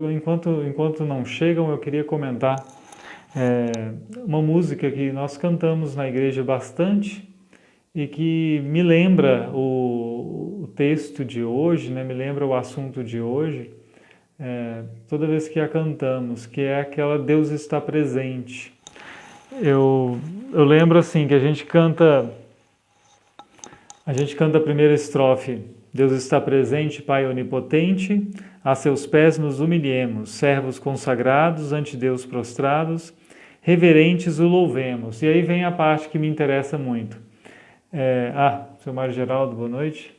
Enquanto não chegam, eu queria comentar uma música que nós cantamos na igreja bastante e que me lembra o texto de hoje, né? Me lembra o assunto de hoje, toda vez que a cantamos, que é aquela Deus está presente. Eu lembro assim que a gente canta a primeira estrofe. Deus está presente, Pai onipotente, a seus pés nos humilhemos, servos consagrados, ante Deus prostrados, reverentes o louvemos. E aí vem a parte que me interessa muito. Seu Mário Geraldo, boa noite.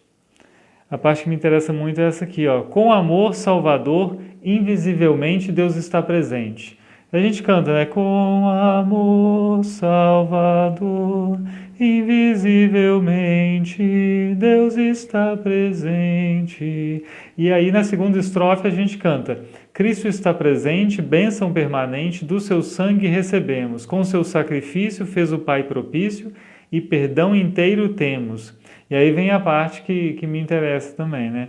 A parte que me interessa muito é essa aqui, ó. Com amor salvador, invisivelmente Deus está presente. A gente canta, né? Com amor salvador, invisivelmente Deus está presente. E aí na segunda estrofe a gente canta: Cristo está presente, bênção permanente, do seu sangue recebemos. Com seu sacrifício fez o Pai propício e perdão inteiro temos. E aí vem a parte que me interessa também, né?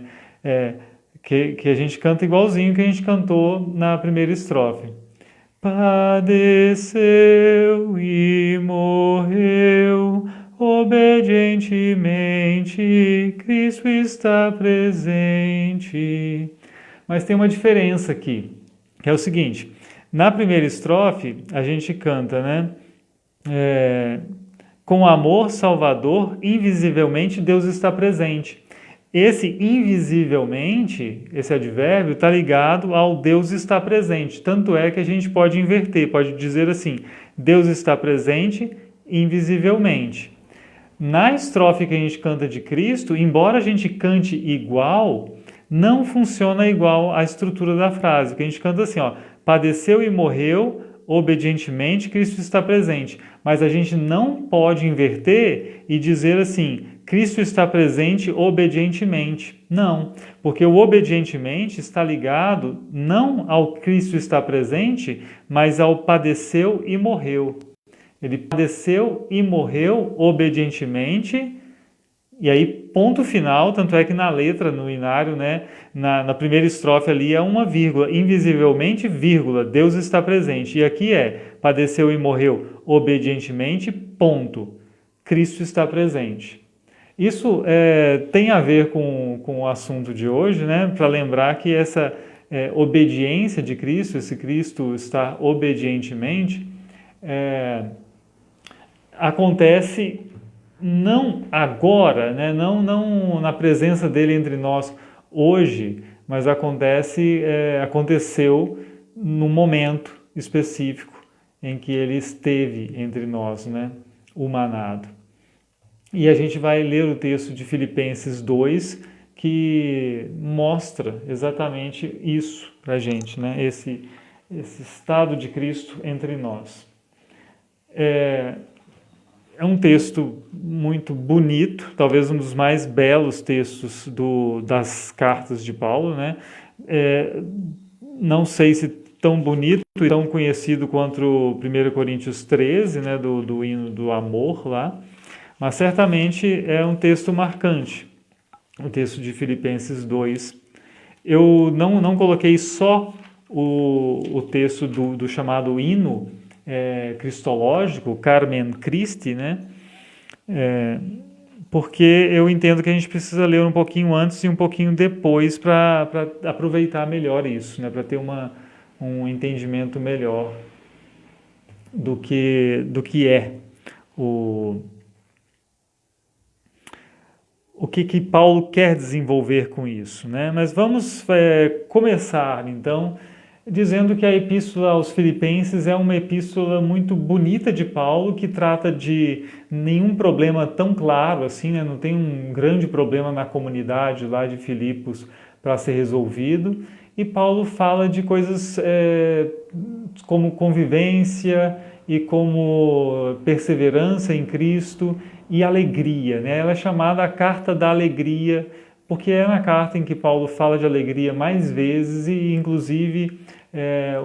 Que a gente canta igualzinho que a gente cantou na primeira estrofe. Padeceu e morreu, obedientemente, Cristo está presente. Mas tem uma diferença aqui, que é o seguinte: na primeira estrofe a gente canta, né? Com amor salvador, invisivelmente Deus está presente. Esse invisivelmente, esse advérbio, está ligado ao Deus está presente. Tanto é que a gente pode inverter, pode dizer assim: Deus está presente invisivelmente. Na estrofe que a gente canta de Cristo, embora a gente cante igual, não funciona igual a estrutura da frase. Que a gente canta assim, ó: padeceu e morreu, obedientemente Cristo está presente. Mas a gente não pode inverter e dizer assim: Cristo está presente obedientemente. Não, porque o obedientemente está ligado não ao Cristo está presente, mas ao padeceu e morreu. Ele padeceu e morreu obedientemente, e aí ponto final, tanto é que na letra, no inário, né, na primeira estrofe ali é uma vírgula, invisivelmente, vírgula, Deus está presente. E aqui padeceu e morreu obedientemente, ponto, Cristo está presente. Isso tem a ver com o assunto de hoje, né? Para lembrar que essa obediência de Cristo, esse Cristo estar obedientemente, acontece não agora, né? não na presença dele entre nós hoje, mas aconteceu no momento específico em que ele esteve entre nós, né? Humanado. E a gente vai ler o texto de Filipenses 2, que mostra exatamente isso para a gente, né? Esse estado de Cristo entre nós. É um texto muito bonito, talvez um dos mais belos textos das cartas de Paulo, né? Não sei se tão bonito e tão conhecido quanto o 1 Coríntios 13, né? Do hino do amor lá, mas certamente é um texto marcante, o texto de Filipenses 2. Eu não coloquei só o texto do chamado hino cristológico, Carmen Christi, né? Porque eu entendo que a gente precisa ler um pouquinho antes e um pouquinho depois para aproveitar melhor isso, né? Para ter um entendimento melhor do que é o que Paulo quer desenvolver com isso, né? Mas vamos começar, então, dizendo que a Epístola aos Filipenses é uma epístola muito bonita de Paulo, que trata de nenhum problema tão claro assim, né? Não tem um grande problema na comunidade lá de Filipos para ser resolvido. E Paulo fala de coisas como convivência e como perseverança em Cristo e alegria, né? Ela é chamada a Carta da Alegria, porque é na carta em que Paulo fala de alegria mais vezes e, inclusive,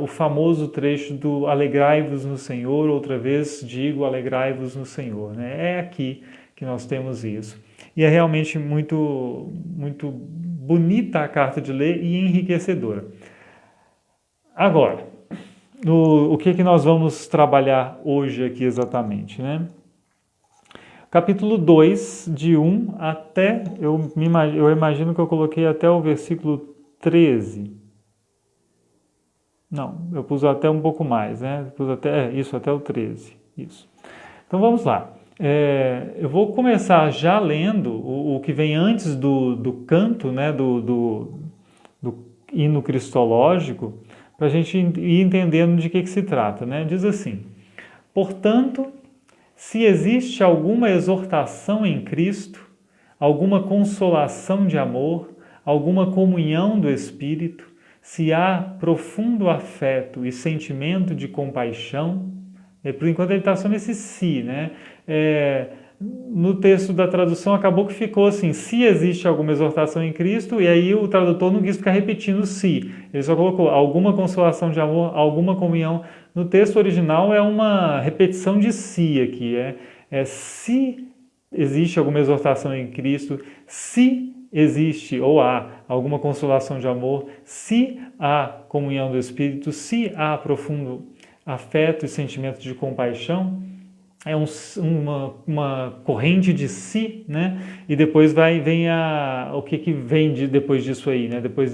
o famoso trecho do alegrai-vos no Senhor, outra vez digo alegrai-vos no Senhor, né? É aqui que nós temos isso. E é realmente muito, muito bonita a carta de ler e enriquecedora. Agora, o que nós vamos trabalhar hoje aqui exatamente, né? Capítulo 2, de 1 até, eu imagino que eu coloquei até o versículo 13. Não, eu pus até um pouco mais, né? Pus até, até o 13. Isso. Então vamos lá. Eu vou começar já lendo o que vem antes do canto, né? Do hino cristológico, para a gente ir entendendo de que se trata, né? Diz assim: portanto, se existe alguma exortação em Cristo, alguma consolação de amor, alguma comunhão do Espírito, se há profundo afeto e sentimento de compaixão, por enquanto ele está só nesse se, né? No texto da tradução acabou que ficou assim, se existe alguma exortação em Cristo, e aí o tradutor não quis ficar repetindo se, ele só colocou alguma consolação de amor, alguma comunhão. No texto original é uma repetição de se aqui, se existe alguma exortação em Cristo, se existe ou há alguma consolação de amor, se há comunhão do Espírito, se há profundo afeto e sentimento de compaixão, é uma corrente de si, né? E depois vem o que vem depois disso aí, né? Depois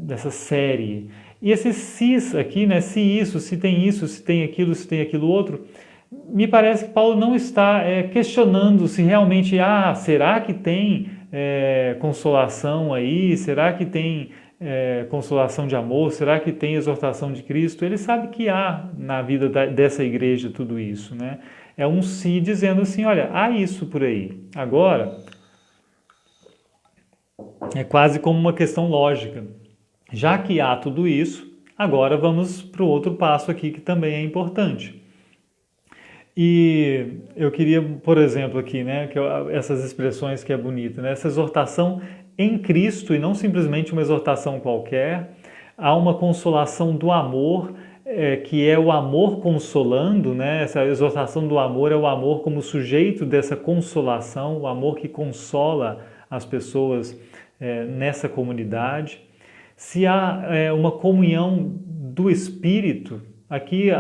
dessa série. E esses sis aqui, né? Se isso, se tem aquilo outro, me parece que Paulo não está questionando se realmente, será que tem consolação aí? Será que tem consolação de amor? Será que tem exortação de Cristo? Ele sabe que há na vida dessa igreja tudo isso, né? É um si dizendo assim, olha, há isso por aí. Agora, é quase como uma questão lógica. Já que há tudo isso, agora vamos para o outro passo aqui que também é importante. E eu queria, por exemplo, aqui, né, essas expressões que é bonita, né, essa exortação em Cristo e não simplesmente uma exortação qualquer, há uma consolação do amor, que é o amor consolando, né, essa exortação do amor é o amor como sujeito dessa consolação, o amor que consola as pessoas nessa comunidade. Se há uma comunhão do Espírito, aqui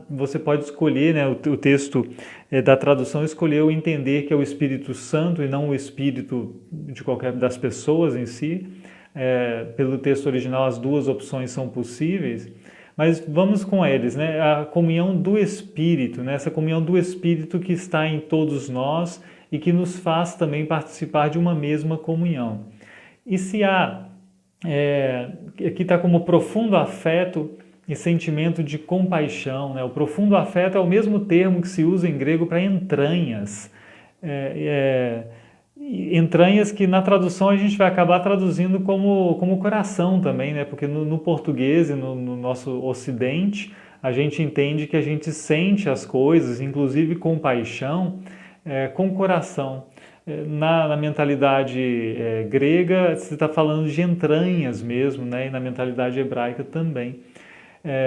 você pode escolher, né, o texto da tradução escolheu entender que é o Espírito Santo e não o Espírito de qualquer das pessoas em si. Pelo texto original as duas opções são possíveis, mas vamos com eles, né? A comunhão do Espírito, né? Essa comunhão do Espírito que está em todos nós e que nos faz também participar de uma mesma comunhão. E se há, aqui está como profundo afeto e sentimento de compaixão, né? O profundo afeto é o mesmo termo que se usa em grego para entranhas. Entranhas que na tradução a gente vai acabar traduzindo como coração também, né? Porque no português e no nosso ocidente a gente entende que a gente sente as coisas, inclusive compaixão, com o coração. Na mentalidade grega você está falando de entranhas mesmo, né? E na mentalidade hebraica também.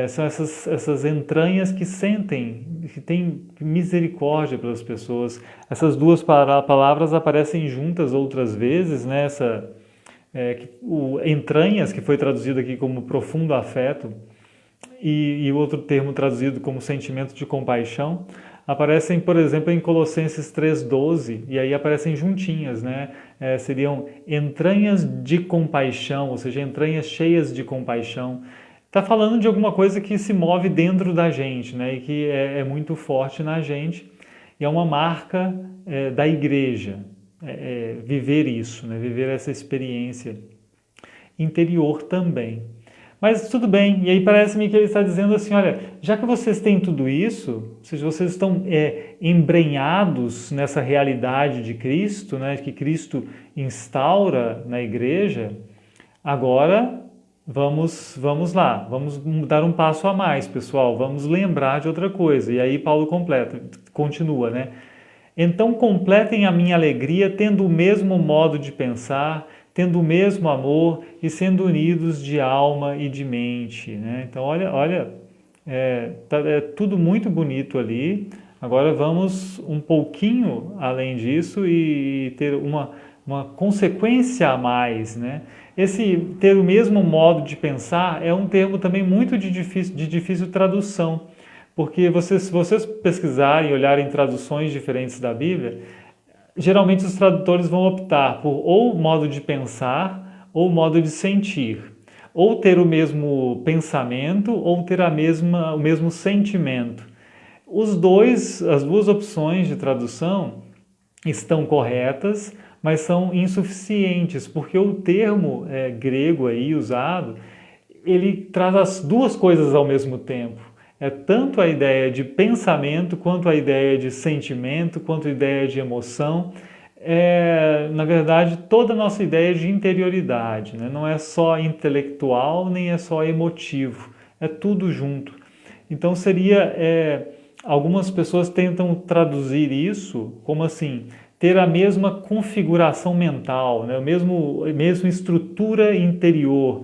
São essas entranhas que sentem, que têm misericórdia pelas pessoas. Essas duas palavras aparecem juntas outras vezes, né? Entranhas, que foi traduzido aqui como profundo afeto, e o outro termo traduzido como sentimento de compaixão, aparecem, por exemplo, em Colossenses 3,12, e aí aparecem juntinhas, né? Seriam entranhas de compaixão, ou seja, entranhas cheias de compaixão. Está falando de alguma coisa que se move dentro da gente, né? E que é muito forte na gente, e é uma marca da igreja, viver isso, né? Viver essa experiência interior também. Mas tudo bem, e aí parece-me que ele está dizendo assim, olha, já que vocês têm tudo isso, se vocês estão embrenhados nessa realidade de Cristo, né? Que Cristo instaura na igreja, agora vamos lá, vamos dar um passo a mais, pessoal, vamos lembrar de outra coisa. E aí Paulo continua, né? Então completem a minha alegria tendo o mesmo modo de pensar, tendo o mesmo amor e sendo unidos de alma e de mente, né? Então olha, é tudo muito bonito ali. Agora vamos um pouquinho além disso e ter uma consequência a mais, né? Esse ter o mesmo modo de pensar é um termo também muito de difícil tradução, porque se vocês pesquisarem e olharem traduções diferentes da Bíblia, geralmente os tradutores vão optar por ou modo de pensar ou modo de sentir, ou ter o mesmo pensamento ou ter o mesmo sentimento. As duas opções de tradução estão corretas, mas são insuficientes, porque o termo grego aí usado, ele traz as duas coisas ao mesmo tempo. É tanto a ideia de pensamento, quanto a ideia de sentimento, quanto a ideia de emoção. Na verdade, toda a nossa ideia de interioridade, né? Não é só intelectual, nem é só emotivo, é tudo junto. Então algumas pessoas tentam traduzir isso como assim, ter a mesma configuração mental, né? A mesma estrutura interior.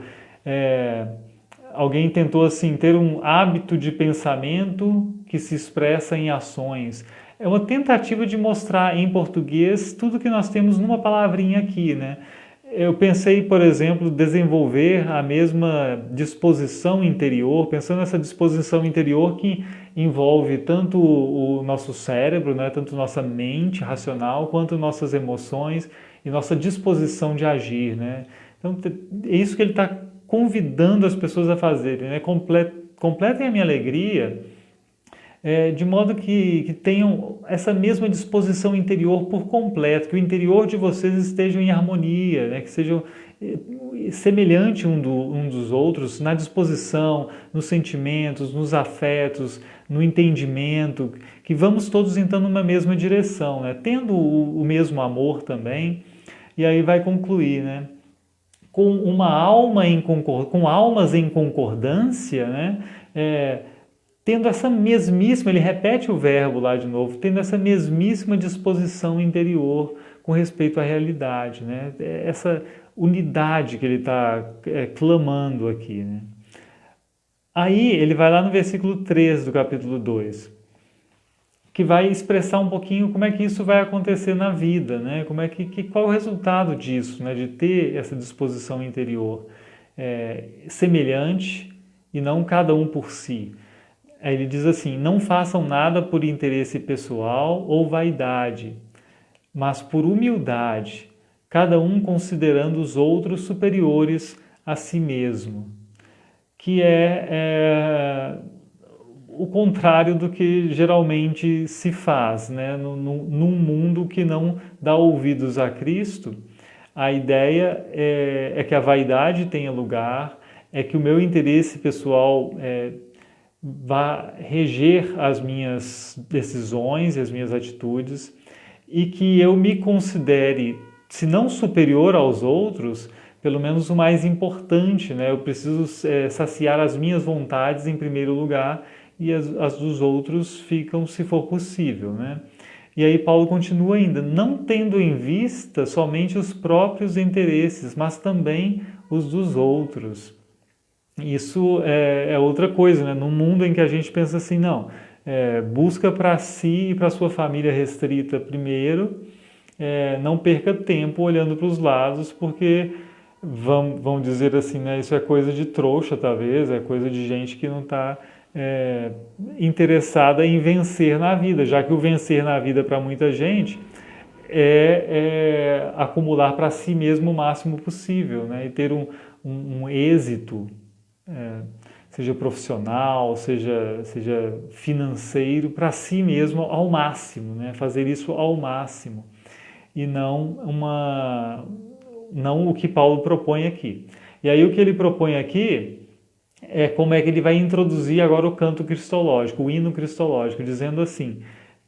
Alguém tentou assim ter um hábito de pensamento que se expressa em ações. É uma tentativa de mostrar em português tudo que nós temos numa palavrinha aqui, né? Eu pensei, por exemplo, desenvolver a mesma disposição interior, pensando nessa disposição interior que envolve tanto o nosso cérebro, né, tanto nossa mente racional, quanto nossas emoções e nossa disposição de agir, né? Então, é isso que ele está convidando as pessoas a fazerem, né? Completem a minha alegria, de modo que tenham essa mesma disposição interior por completo, que o interior de vocês esteja em harmonia, né? Que sejam semelhantes um dos outros na disposição, nos sentimentos, nos afetos, no entendimento, que vamos todos então numa mesma direção, né? Tendo o mesmo amor também, e aí vai concluir, né? Com almas em concordância, né? Tendo essa mesmíssima, ele repete o verbo lá de novo, tendo essa mesmíssima disposição interior com respeito à realidade, né? Essa unidade que ele está clamando aqui, né? Aí ele vai lá no versículo 3 do capítulo 2, que vai expressar um pouquinho como é que isso vai acontecer na vida, né? Qual é o resultado disso, né? De ter essa disposição interior semelhante e não cada um por si. Aí ele diz assim: não façam nada por interesse pessoal ou vaidade, mas por humildade, cada um considerando os outros superiores a si mesmo, que é o contrário do que geralmente se faz, né? Num mundo que não dá ouvidos a Cristo, a ideia é que a vaidade tenha lugar, é que o meu interesse pessoal vá reger as minhas decisões e as minhas atitudes, e que eu me considere, se não superior aos outros, pelo menos o mais importante, né? Eu preciso saciar as minhas vontades em primeiro lugar, e as dos outros ficam se for possível, né? E aí Paulo continua ainda, não tendo em vista somente os próprios interesses, mas também os dos outros. Isso é outra coisa, né? Num mundo em que a gente pensa assim, não, busca para si e para sua família restrita primeiro, não perca tempo olhando para os lados, porque vão dizer assim, né? Isso é coisa de trouxa, talvez, é coisa de gente que não está interessada em vencer na vida, já que o vencer na vida para muita gente é acumular para si mesmo o máximo possível, né? E ter um êxito, seja profissional, seja financeiro, para si mesmo ao máximo, né? Fazer isso ao máximo, e não o que Paulo propõe aqui. E aí o que ele propõe aqui é como é que ele vai introduzir agora o canto cristológico, o hino cristológico, dizendo assim: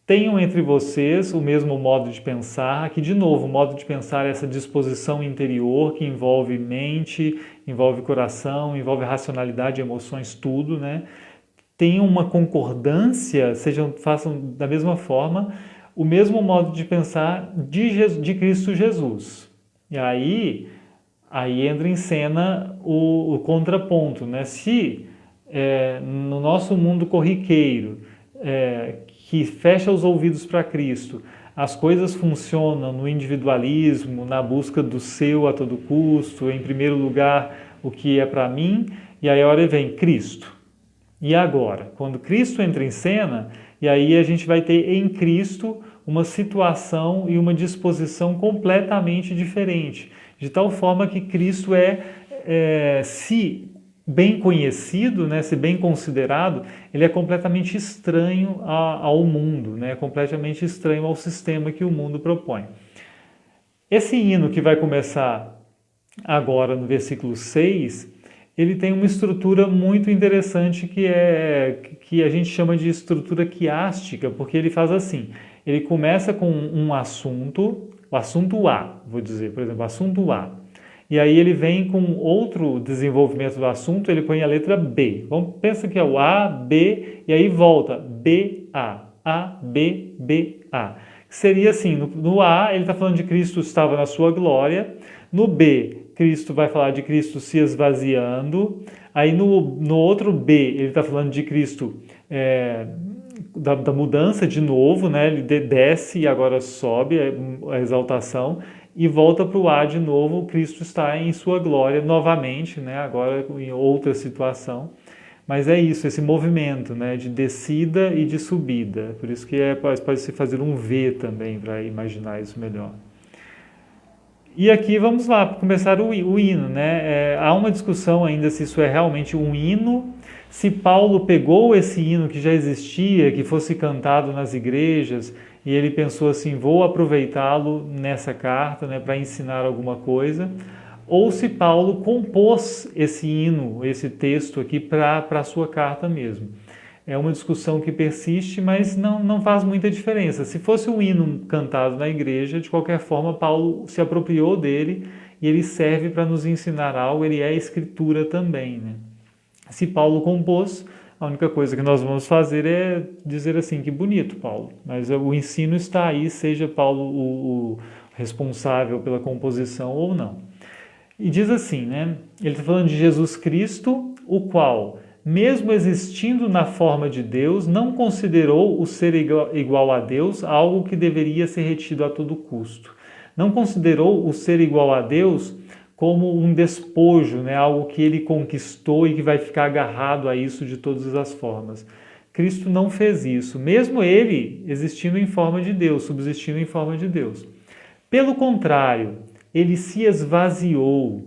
tenham entre vocês o mesmo modo de pensar. Aqui, de novo, o modo de pensar é essa disposição interior que envolve mente, envolve coração, envolve racionalidade, emoções, tudo, né? Tenham uma concordância, façam da mesma forma, o mesmo modo de pensar de Cristo Jesus. E aí entra em cena o contraponto, né? Se no nosso mundo corriqueiro, que fecha os ouvidos para Cristo, as coisas funcionam no individualismo, na busca do seu a todo custo, em primeiro lugar o que é para mim, e aí a hora vem Cristo. E agora? Quando Cristo entra em cena, e aí a gente vai ter em Cristo uma situação e uma disposição completamente diferente, de tal forma que Cristo se bem conhecido, né, se bem considerado, ele é completamente estranho ao mundo, né, completamente estranho ao sistema que o mundo propõe. Esse hino que vai começar agora no versículo 6, ele tem uma estrutura muito interessante que a gente chama de estrutura quiástica, porque ele faz assim, ele começa com um assunto, o assunto A, vou dizer, por exemplo, assunto A. E aí ele vem com outro desenvolvimento do assunto, ele põe a letra B. Vamos, pensa que é o A, B, e aí volta B, A, B, B, A. Seria assim, no A ele está falando de Cristo estava na sua glória, no B, Cristo vai falar de Cristo se esvaziando, aí no outro B ele está falando de Cristo da mudança de novo, né? Ele desce e agora sobe a exaltação, e volta para o A de novo, Cristo está em sua glória novamente, né? Agora em outra situação. Mas é isso, esse movimento, né? De descida e de subida. Por isso que pode-se fazer um V também, para imaginar isso melhor. E aqui vamos lá, para começar o hino, né? Há uma discussão ainda se isso é realmente um hino, se Paulo pegou esse hino que já existia, que fosse cantado nas igrejas, e ele pensou assim, vou aproveitá-lo nessa carta, né, para ensinar alguma coisa, ou se Paulo compôs esse hino, esse texto aqui para a sua carta mesmo. É uma discussão que persiste, mas não faz muita diferença. Se fosse um hino cantado na igreja, de qualquer forma, Paulo se apropriou dele e ele serve para nos ensinar algo, ele é escritura também, né? Se Paulo compôs, a única coisa que nós vamos fazer é dizer assim, que bonito, Paulo. Mas o ensino está aí, seja Paulo o responsável pela composição ou não. E diz assim, né? Ele está falando de Jesus Cristo, o qual, mesmo existindo na forma de Deus, não considerou o ser igual a Deus algo que deveria ser retido a todo custo. Não considerou o ser igual a Deus como um despojo, né? Algo que ele conquistou e que vai ficar agarrado a isso de todas as formas. Cristo não fez isso, mesmo ele existindo em forma de Deus, subsistindo em forma de Deus. Pelo contrário, ele se esvaziou,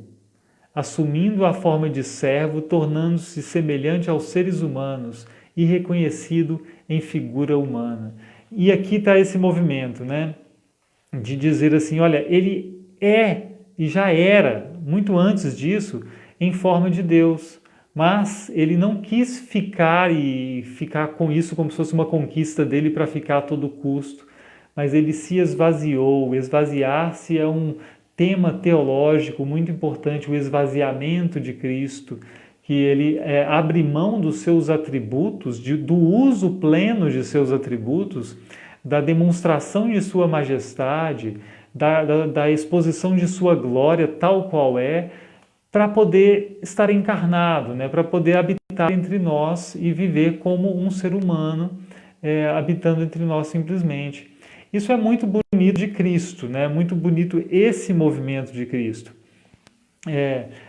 assumindo a forma de servo, tornando-se semelhante aos seres humanos e reconhecido em figura humana. E aqui está esse movimento, né? De dizer assim, olha, ele e já era, muito antes disso, em forma de Deus. Mas ele não quis ficar com isso como se fosse uma conquista dele para ficar a todo custo. Mas ele se esvaziou. Esvaziar-se é um tema teológico muito importante, o esvaziamento de Cristo, que ele abre mão dos seus atributos, do uso pleno de seus atributos, da demonstração de sua majestade, da exposição de sua glória tal qual para poder estar encarnado, né? Para poder habitar entre nós e viver como um ser humano, habitando entre nós simplesmente. Isso é muito bonito de Cristo, né? Muito bonito esse movimento de Cristo.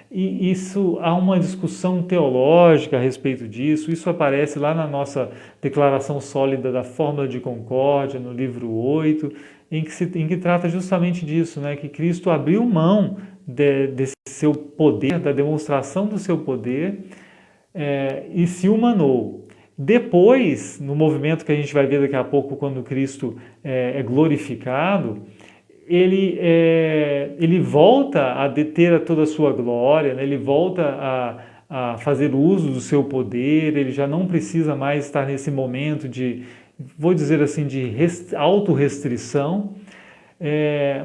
E isso, há uma discussão teológica a respeito disso, isso aparece lá na nossa Declaração Sólida da Fórmula de Concórdia, no livro 8, em que trata justamente disso, né? Que Cristo abriu mão desse seu poder, da demonstração do seu poder, e se humanou. Depois, no movimento que a gente vai ver daqui a pouco, quando Cristo é glorificado, ele volta a deter toda a sua glória, né? Ele volta a fazer uso do seu poder, ele já não precisa mais estar nesse momento de, vou dizer assim, de autorrestrição,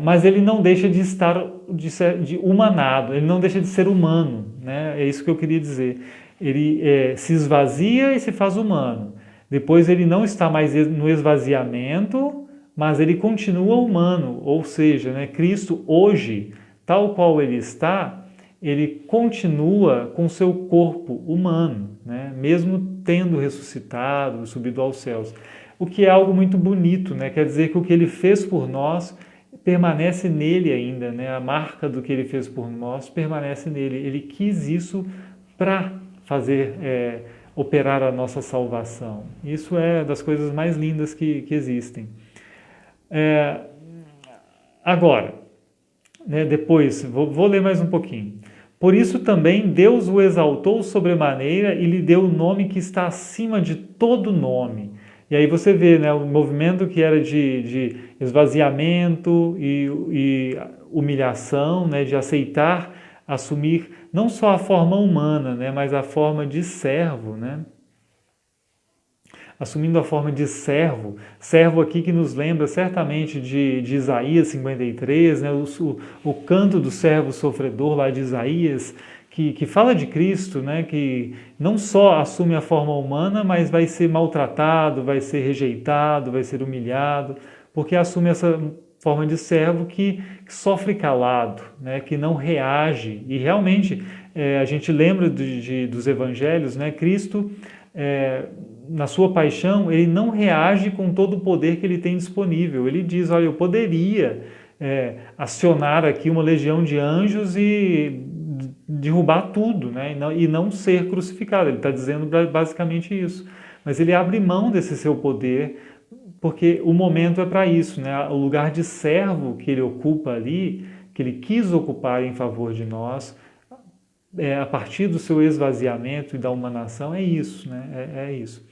mas ele não deixa de estar de humanado, ele não deixa de ser humano, né? É isso que eu queria dizer. Ele se esvazia e se faz humano. Depois ele não está mais no esvaziamento, mas ele continua humano, ou seja, né, Cristo hoje, tal qual ele está, ele continua com seu corpo humano, né, mesmo tendo ressuscitado, subido aos céus. o que é algo muito bonito, né? Quer dizer que o que ele fez por nós permanece nele ainda, né? A marca do que ele fez por nós permanece nele. Ele quis isso para fazer, operar a nossa salvação. Isso é das coisas mais lindas que existem. Agora, né, depois, vou ler mais um pouquinho. Por isso também Deus o exaltou sobremaneira e lhe deu o nome que está acima de todo nome. E aí você vê, né, o movimento que era de esvaziamento e humilhação, né, de aceitar, assumir não só a forma humana, né, mas a forma de servo, né? Assumindo a forma de servo, servo aqui que nos lembra certamente de Isaías 53, né, o canto do servo sofredor lá de Isaías, que fala de Cristo, né, que não só assume a forma humana, mas vai ser maltratado, vai ser rejeitado, vai ser humilhado, porque assume essa forma de servo que sofre calado, né, que não reage. E realmente a gente lembra dos evangelhos, né, Cristo, na sua paixão, ele não reage com todo o poder que ele tem disponível. Ele diz, olha, eu poderia acionar aqui uma legião de anjos e derrubar tudo, né? E não ser crucificado. Ele está dizendo basicamente isso. Mas ele abre mão desse seu poder, porque o momento é para isso, né? O lugar de servo que ele ocupa ali, que ele quis ocupar em favor de nós, a partir do seu esvaziamento e da humanação, é isso, né? É isso.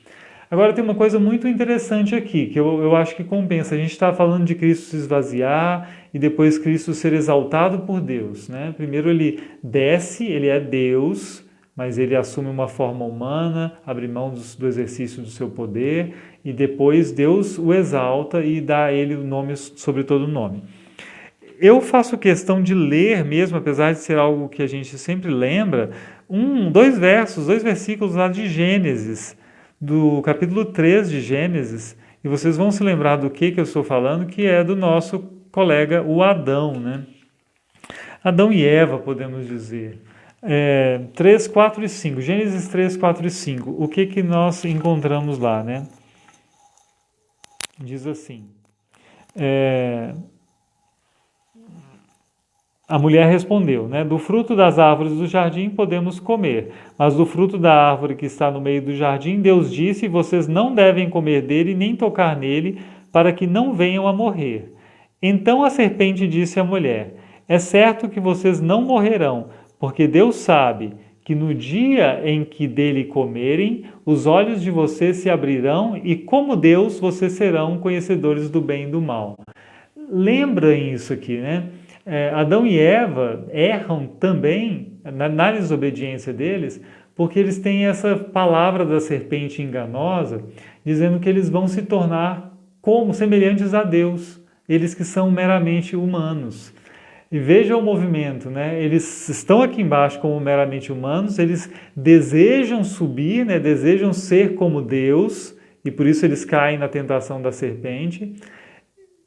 Agora tem uma coisa muito interessante aqui, que eu acho que compensa. A gente está falando de Cristo se esvaziar e depois Cristo ser exaltado por Deus, né? Primeiro ele desce, ele é Deus, mas ele assume uma forma humana, abre mão do exercício do seu poder, e depois Deus o exalta e dá a ele o nome sobre todo nome. Eu faço questão de ler mesmo, apesar de ser algo que a gente sempre lembra, dois versículos lá de Gênesis, do capítulo 3 de Gênesis, e vocês vão se lembrar do que eu estou falando, que é do nosso colega, o Adão, né? Adão e Eva, podemos dizer. 3, 4 e 5. Gênesis 3, 4 e 5. O que nós encontramos lá, né? Diz assim... A mulher respondeu, né? Do fruto das árvores do jardim podemos comer, mas do fruto da árvore que está no meio do jardim, Deus disse, vocês não devem comer dele nem tocar nele, para que não venham a morrer. Então a serpente disse à mulher, é certo que vocês não morrerão, porque Deus sabe que no dia em que dele comerem, os olhos de vocês se abrirão e como Deus vocês serão conhecedores do bem e do mal. Lembrem isso aqui, né? Adão e Eva erram também na desobediência deles, porque eles têm essa palavra da serpente enganosa, dizendo que eles vão se tornar como semelhantes a Deus, eles que são meramente humanos. E veja o movimento, né? Eles estão aqui embaixo como meramente humanos, eles desejam subir, né? Desejam ser como Deus, e por isso eles caem na tentação da serpente.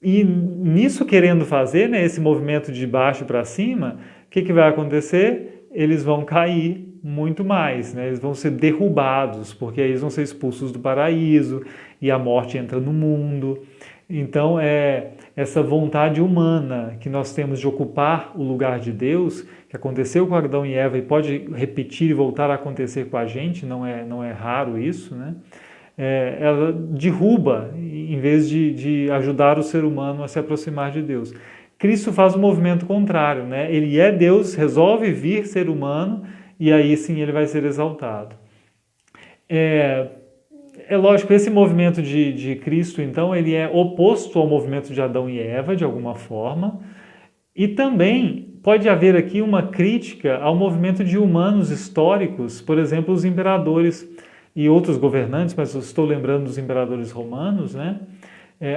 E nisso querendo fazer, né, esse movimento de baixo para cima, o que vai acontecer? Eles vão cair muito mais, né? Eles vão ser derrubados, porque aí eles vão ser expulsos do paraíso e a morte entra no mundo. Então, essa vontade humana que nós temos de ocupar o lugar de Deus, que aconteceu com Adão e Eva e pode repetir e voltar a acontecer com a gente, não é raro isso, né? Ela derruba, em vez de ajudar o ser humano a se aproximar de Deus. Cristo faz o movimento contrário, né? Ele é Deus, resolve vir ser humano, e aí sim ele vai ser exaltado. É lógico, esse movimento de Cristo, então, ele é oposto ao movimento de Adão e Eva, de alguma forma, e também pode haver aqui uma crítica ao movimento de humanos históricos, por exemplo, os imperadores e outros governantes, mas eu estou lembrando dos imperadores romanos, né?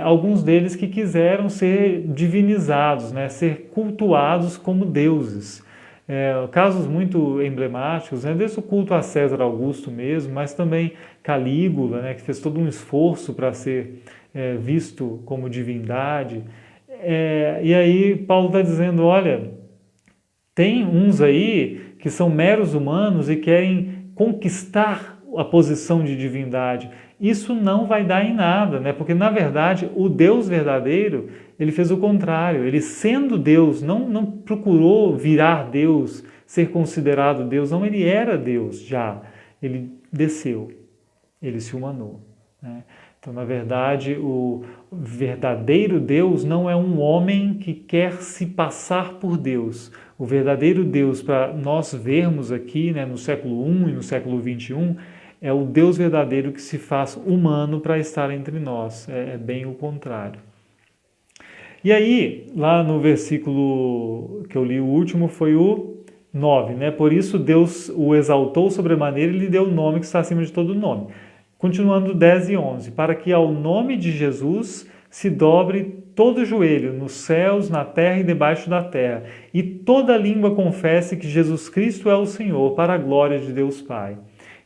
Alguns deles que quiseram ser divinizados, né? Ser cultuados como deuses. Casos muito emblemáticos, né? Desde o culto a César Augusto mesmo, mas também Calígula, né? Que fez todo um esforço para ser visto como divindade. E aí Paulo está dizendo, olha, tem uns aí que são meros humanos e querem conquistar a posição de divindade. Isso não vai dar em nada, né? Porque, na verdade, o Deus verdadeiro, ele fez o contrário. Ele, sendo Deus, não procurou virar Deus, ser considerado Deus. Não, ele era Deus já. Ele desceu, ele se humanou, né? Então, na verdade, o verdadeiro Deus não é um homem que quer se passar por Deus. O verdadeiro Deus, para nós vermos aqui, né, no século I e no século XXI, é o Deus verdadeiro que se faz humano para estar entre nós. É bem o contrário. E aí, lá no versículo que eu li, o último foi o 9, né? Por isso Deus o exaltou sobremaneira e lhe deu o nome que está acima de todo nome. Continuando 10 e 11, para que ao nome de Jesus se dobre todo o joelho, nos céus, na terra e debaixo da terra, e toda língua confesse que Jesus Cristo é o Senhor, para a glória de Deus Pai.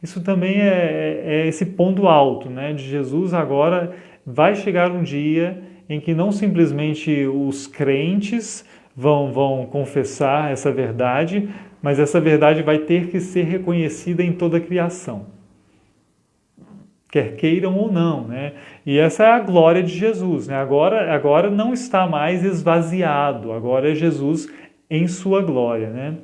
Isso também é esse ponto alto, né? De Jesus agora vai chegar um dia em que não simplesmente os crentes vão confessar essa verdade, mas essa verdade vai ter que ser reconhecida em toda a criação, quer queiram ou não, né? E essa é a glória de Jesus, né? Agora não está mais esvaziado, agora é Jesus em sua glória, né?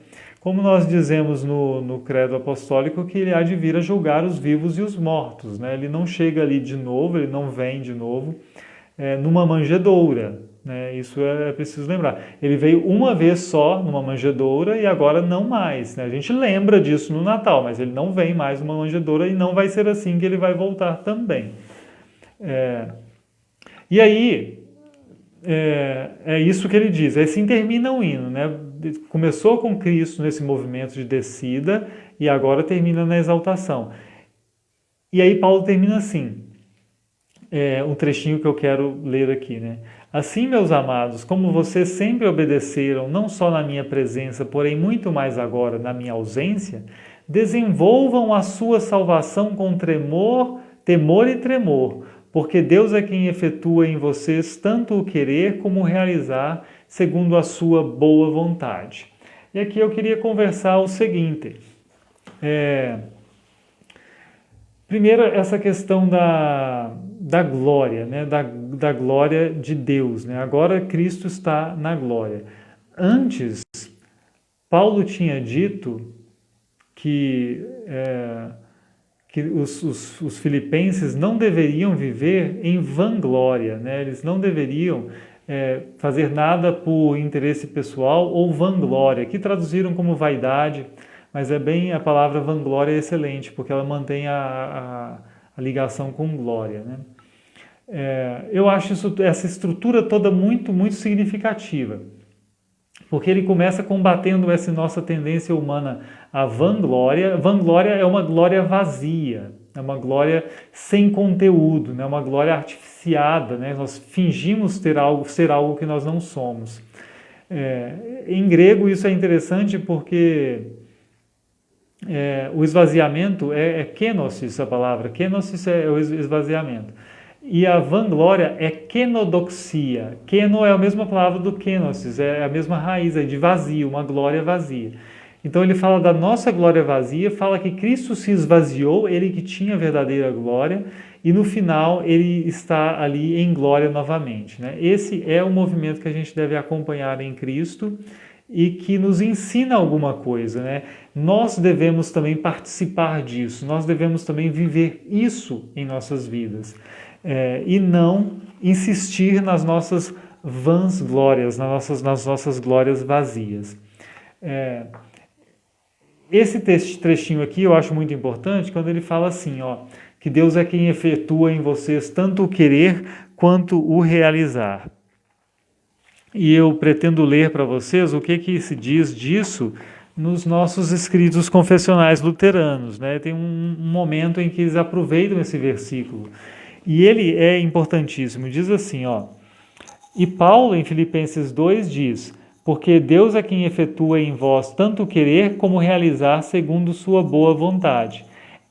Como nós dizemos no credo apostólico, que ele há de vir a julgar os vivos e os mortos, né? Ele não chega ali de novo, ele não vem de novo numa manjedoura, né? Isso é preciso lembrar. Ele veio uma vez só numa manjedoura e agora não mais, né? A gente lembra disso no Natal, mas ele não vem mais numa manjedoura e não vai ser assim que ele vai voltar também. E aí, é isso que ele diz. Assim termina o hino, né? Começou com Cristo nesse movimento de descida e agora termina na exaltação. E aí Paulo termina assim, um trechinho que eu quero ler aqui, né? Assim, meus amados, como vocês sempre obedeceram, não só na minha presença, porém muito mais agora na minha ausência, desenvolvam a sua salvação com temor e tremor, porque Deus é quem efetua em vocês tanto o querer como o realizar, segundo a sua boa vontade. E aqui eu queria conversar o seguinte. Primeiro, essa questão da glória, né? Da glória de Deus, né? Agora Cristo está na glória. Antes, Paulo tinha dito que os filipenses não deveriam viver em vanglória, né? Eles não deveriam fazer nada por interesse pessoal ou vanglória, que traduziram como vaidade, mas a palavra vanglória é excelente, porque ela mantém a ligação com glória, né? Eu acho essa estrutura toda muito, muito significativa, porque ele começa combatendo essa nossa tendência humana à vanglória. Vanglória é uma glória vazia, é uma glória sem conteúdo, né? Uma glória artificiada, né? Nós fingimos ser algo que nós não somos. Em grego isso é interessante porque o esvaziamento é kenosis, a palavra. Kenosis é o esvaziamento. E a vanglória é kenodoxia. Keno é a mesma palavra do kenosis, é a mesma raiz, de vazio, uma glória vazia. Então ele fala da nossa glória vazia, fala que Cristo se esvaziou, ele que tinha a verdadeira glória, e no final ele está ali em glória novamente, né? Esse é o movimento que a gente deve acompanhar em Cristo e que nos ensina alguma coisa, né? Nós devemos também participar disso, nós devemos também viver isso em nossas vidas. E não insistir nas nossas vãs glórias, nas nossas glórias vazias. Esse trechinho aqui eu acho muito importante quando ele fala assim, que Deus é quem efetua em vocês tanto o querer quanto o realizar. E eu pretendo ler para vocês o que se diz disso nos nossos escritos confessionais luteranos, né? Tem um momento em que eles aproveitam esse versículo. E ele é importantíssimo, diz assim, e Paulo em Filipenses 2 diz, porque Deus é quem efetua em vós tanto querer como realizar segundo sua boa vontade.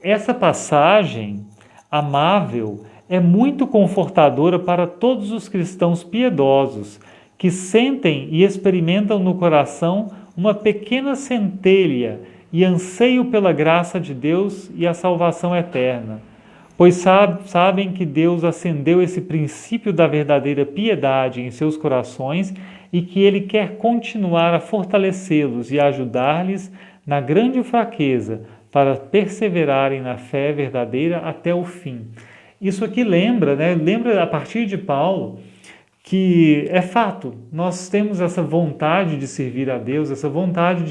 Essa passagem amável é muito confortadora para todos os cristãos piedosos que sentem e experimentam no coração uma pequena centelha e anseio pela graça de Deus e a salvação eterna, pois sabem que Deus acendeu esse princípio da verdadeira piedade em seus corações e que Ele quer continuar a fortalecê-los e ajudar-lhes na grande fraqueza para perseverarem na fé verdadeira até o fim. Isso aqui lembra, né? Lembra a partir de Paulo que é fato, nós temos essa vontade de servir a Deus, essa vontade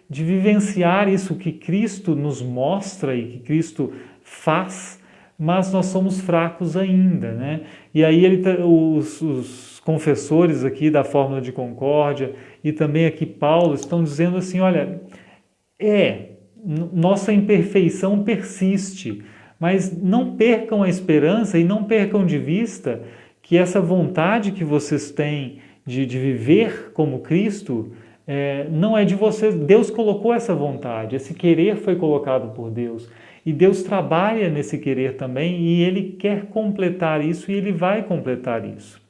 de vivenciar isso que Cristo nos mostra e que Cristo faz, mas nós somos fracos ainda, né? E aí os confessores aqui da Fórmula de Concórdia e também aqui Paulo estão dizendo assim, olha, nossa imperfeição persiste, mas não percam a esperança e não percam de vista que essa vontade que vocês têm de viver como Cristo não é de vocês. Deus colocou essa vontade, esse querer foi colocado por Deus. E Deus trabalha nesse querer também e Ele quer completar isso e Ele vai completar isso.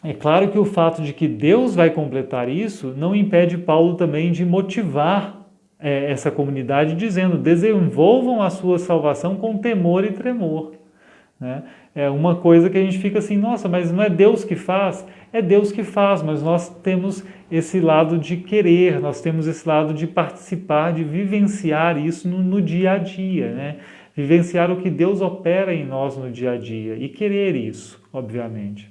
É claro que o fato de que Deus vai completar isso não impede Paulo também de motivar essa comunidade dizendo, desenvolvam a sua salvação com temor e tremor. Né? É uma coisa que a gente fica assim, nossa, mas não é Deus que faz? É Deus que faz, mas nós temos esse lado de querer, nós temos esse lado de participar, de vivenciar isso no dia a dia, né? Vivenciar o que Deus opera em nós no dia a dia e querer isso, obviamente.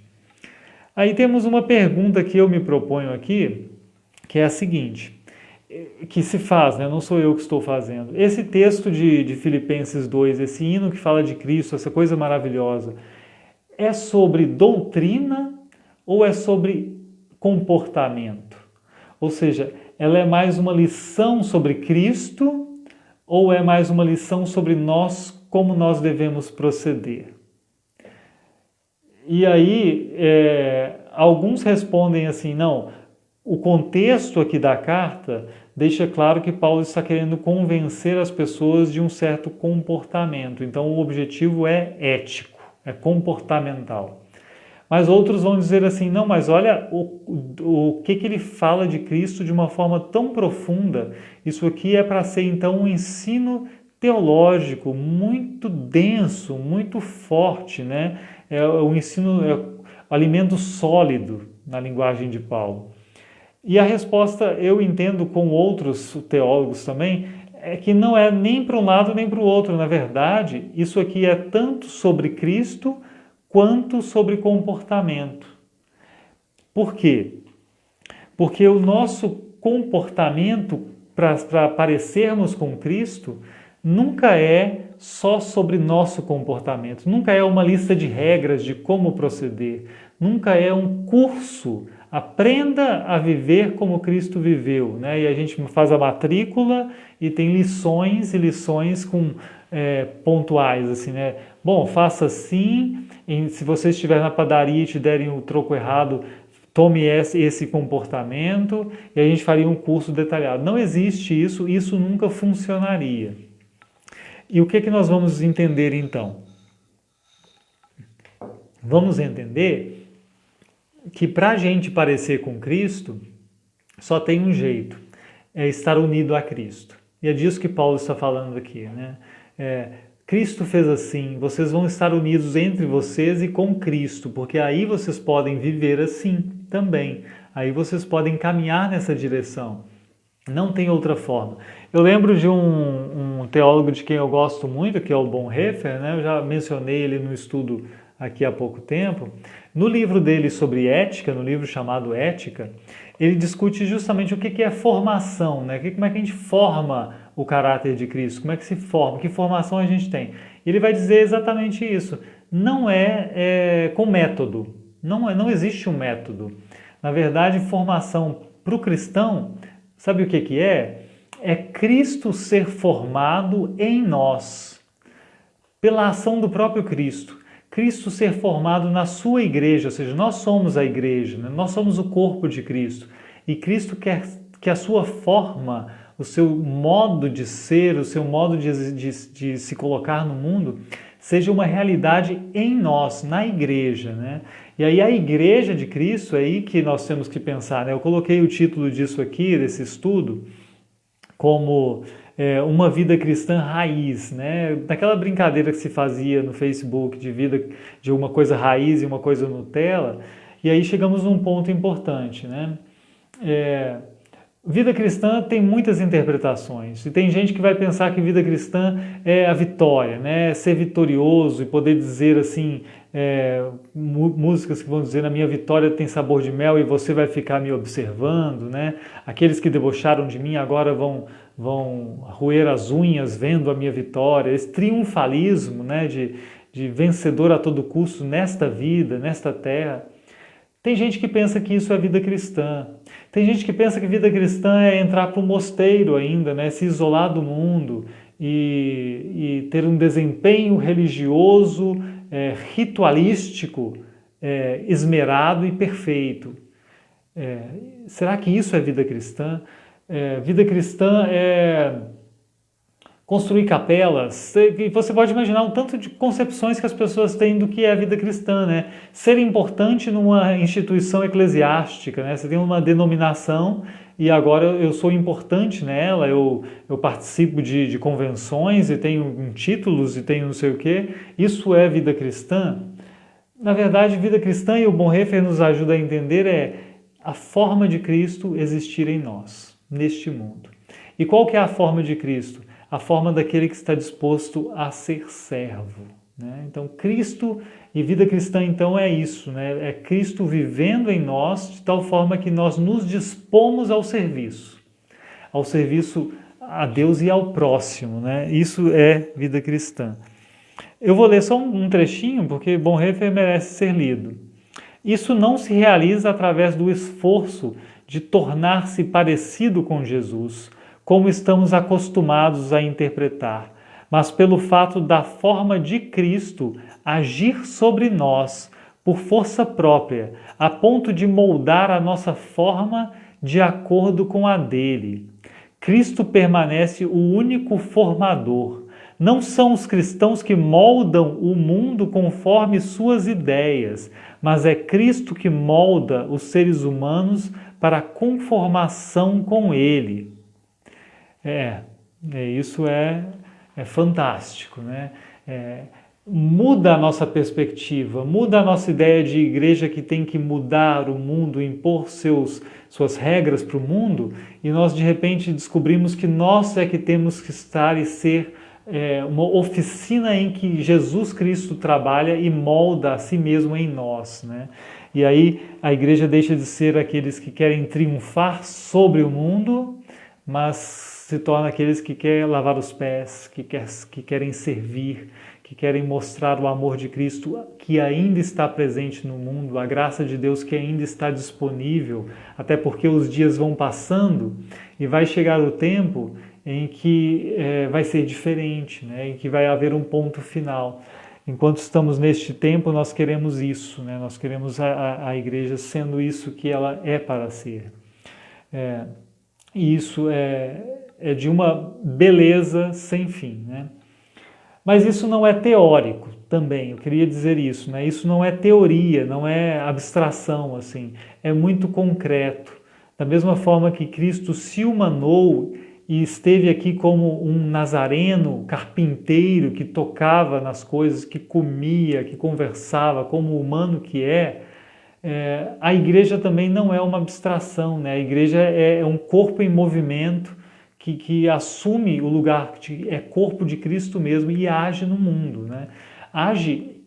Aí temos uma pergunta que eu me proponho aqui, que é a seguinte, que se faz, né? Não sou eu que estou fazendo. Esse texto de Filipenses 2, esse hino que fala de Cristo, essa coisa maravilhosa, é sobre doutrina ou é sobre comportamento? Ou seja, ela é mais uma lição sobre Cristo ou é mais uma lição sobre nós, como nós devemos proceder? E aí, alguns respondem assim, não, o contexto aqui da carta deixa claro que Paulo está querendo convencer as pessoas de um certo comportamento. Então, o objetivo é ético, é comportamental. Mas outros vão dizer assim, não, mas olha o que ele fala de Cristo de uma forma tão profunda. Isso aqui é para ser, então, um ensino teológico muito denso, muito forte, né? É o ensino, é o alimento sólido na linguagem de Paulo. E a resposta, eu entendo com outros teólogos também, é que não é nem para um lado nem para o outro. Na verdade, isso aqui é tanto sobre Cristo quanto sobre comportamento. Por quê? Porque o nosso comportamento para parecermos com Cristo nunca é só sobre nosso comportamento, nunca é uma lista de regras de como proceder, nunca é um curso. Aprenda a viver como Cristo viveu, né? E a gente faz a matrícula e tem lições e lições com pontuais, assim, né? Bom, faça assim, se você estiver na padaria e te derem o troco errado, tome esse comportamento, e a gente faria um curso detalhado. Não existe isso, isso nunca funcionaria. E o que nós vamos entender então? Vamos entender que para a gente parecer com Cristo, só tem um jeito, é estar unido a Cristo. E é disso que Paulo está falando aqui, né? Cristo fez assim, vocês vão estar unidos entre vocês e com Cristo, porque aí vocês podem viver assim também. Aí vocês podem caminhar nessa direção. Não tem outra forma. Eu lembro de um teólogo de quem eu gosto muito, que é o Bonhoeffer, né? Eu já mencionei ele no estudo aqui há pouco tempo. No livro dele sobre ética, no livro chamado Ética, ele discute justamente o que é formação, né? Como é que a gente forma o caráter de Cristo, como é que se forma, que formação a gente tem. Ele vai dizer exatamente isso. Não é com método, não existe um método. Na verdade, formação para o cristão, sabe o que é? É Cristo ser formado em nós, pela ação do próprio Cristo. Cristo ser formado na sua igreja, ou seja, nós somos a igreja, né? Nós somos o corpo de Cristo. E Cristo quer que a sua forma, o seu modo de ser, o seu modo de se colocar no mundo, seja uma realidade em nós, na igreja, né? E aí a igreja de Cristo, é aí que nós temos que pensar, né? Eu coloquei o título disso aqui, desse estudo, como uma vida cristã raiz, né? Daquela brincadeira que se fazia no Facebook de vida de uma coisa raiz e uma coisa Nutella, e aí chegamos num ponto importante, né? Vida cristã tem muitas interpretações, e tem gente que vai pensar que vida cristã é a vitória, né? Ser vitorioso e poder dizer assim, músicas que vão dizer: na minha vitória tem sabor de mel e você vai ficar me observando, né? Aqueles que debocharam de mim agora vão roer as unhas vendo a minha vitória. Esse triunfalismo, né, de vencedor a todo custo nesta vida, nesta terra. Tem gente que pensa que isso é vida cristã. Tem gente que pensa que vida cristã é entrar para o mosteiro ainda, né? Se isolar do mundo e ter um desempenho religioso, ritualístico, esmerado e perfeito. Será que isso é vida cristã? Vida cristã é construir capelas, e você pode imaginar um tanto de concepções que as pessoas têm do que é a vida cristã, né? Ser importante numa instituição eclesiástica, né? Você tem uma denominação e agora eu sou importante nela, eu participo de convenções e tenho títulos e tenho não sei o quê. Isso é vida cristã? Na verdade, vida cristã, e o Bonhoeffer nos ajuda a entender, a forma de Cristo existir em nós, neste mundo. E qual que é a forma de Cristo? A forma daquele que está disposto a ser servo, né? Então, Cristo e vida cristã, então, é isso, né? É Cristo vivendo em nós de tal forma que nós nos dispomos ao serviço a Deus e ao próximo, né? Isso é vida cristã. Eu vou ler só um trechinho, porque Bonhoeffer merece ser lido. Isso não se realiza através do esforço de tornar-se parecido com Jesus, como estamos acostumados a interpretar, mas pelo fato da forma de Cristo agir sobre nós por força própria, a ponto de moldar a nossa forma de acordo com a dele. Cristo permanece o único formador. Não são os cristãos que moldam o mundo conforme suas ideias, mas é Cristo que molda os seres humanos para a conformação com ele. Isso é fantástico, né? Muda a nossa perspectiva, muda a nossa ideia de igreja que tem que mudar o mundo, impor suas regras para o mundo, e nós de repente descobrimos que nós é que temos que estar e ser uma oficina em que Jesus Cristo trabalha e molda a si mesmo em nós, né? E aí a igreja deixa de ser aqueles que querem triunfar sobre o mundo, mas se torna aqueles que querem lavar os pés, que querem servir, que querem mostrar o amor de Cristo que ainda está presente no mundo, a graça de Deus que ainda está disponível, até porque os dias vão passando e vai chegar o tempo em que vai ser diferente, né? Em que vai haver um ponto final. Enquanto estamos neste tempo, nós queremos isso, né? Nós queremos a igreja sendo isso que ela é para ser. E isso é de uma beleza sem fim, né? Mas isso não é teórico também, eu queria dizer isso, né? Isso não é teoria, não é abstração, assim, é muito concreto. Da mesma forma que Cristo se humanou e esteve aqui como um nazareno, carpinteiro, que tocava nas coisas, que comia, que conversava, como humano que a igreja também não é uma abstração, né? A igreja é um corpo em movimento, que assume o lugar, é corpo de Cristo mesmo e age no mundo, né?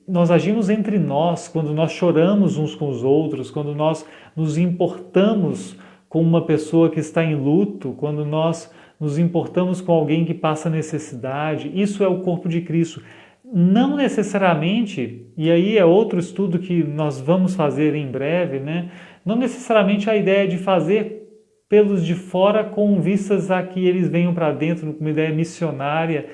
Nós agimos entre nós quando nós choramos uns com os outros, quando nós nos importamos com uma pessoa que está em luto, quando nós nos importamos com alguém que passa necessidade. Isso é o corpo de Cristo. Não necessariamente, e aí é outro estudo que nós vamos fazer em breve, né? Não necessariamente a ideia de fazer pelos de fora com vistas a que eles venham para dentro, com uma ideia missionária,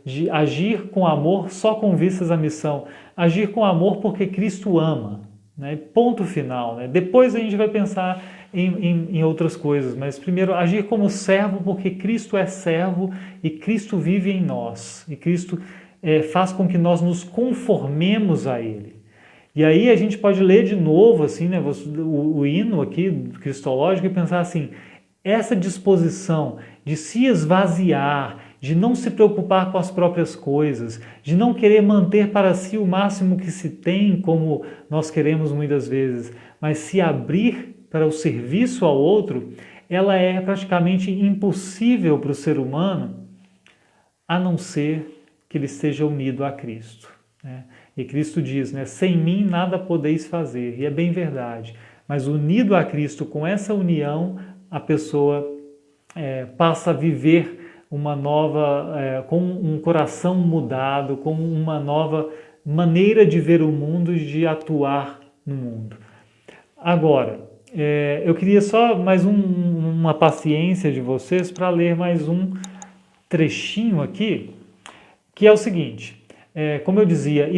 de agir com amor só com vistas à missão. Agir com amor porque Cristo ama, né? Ponto final, né? Depois a gente vai pensar em outras coisas, mas primeiro agir como servo porque Cristo é servo e Cristo vive em nós, e Cristo faz com que nós nos conformemos a Ele. E aí a gente pode ler de novo assim, né, o hino aqui cristológico e pensar assim: essa disposição de se esvaziar, de não se preocupar com as próprias coisas, de não querer manter para si o máximo que se tem, como nós queremos muitas vezes, mas se abrir para o serviço ao outro, ela é praticamente impossível para o ser humano, a não ser que ele esteja unido a Cristo, né? E Cristo diz, né, sem mim nada podeis fazer, e é bem verdade, mas unido a Cristo, com essa união, a pessoa passa a viver uma nova, com um coração mudado, com uma nova maneira de ver o mundo e de atuar no mundo. Agora, eu queria só mais uma paciência de vocês para ler mais um trechinho aqui, que é o seguinte, como eu dizia,